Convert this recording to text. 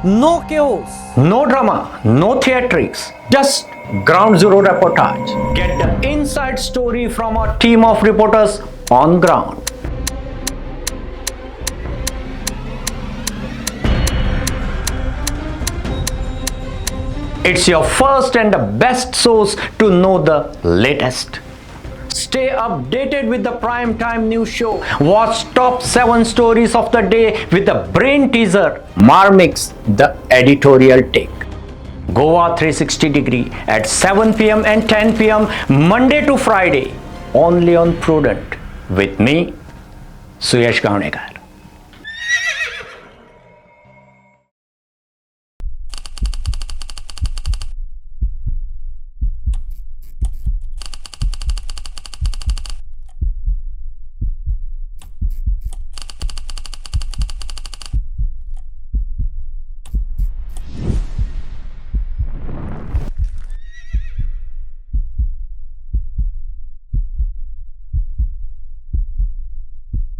No chaos. No drama, no theatrics, just ground zero reportage. Get the inside story from our team of reporters on ground. It's your first and the best source to know the latest. Stay updated with the prime time news show. Watch top 7 stories of the day with the brain teaser. Marmix, the editorial take. Goa 360 degree at 7 p.m. and 10 p.m. Monday to Friday. Only on Prudent. With me, Suyash Gaonekar.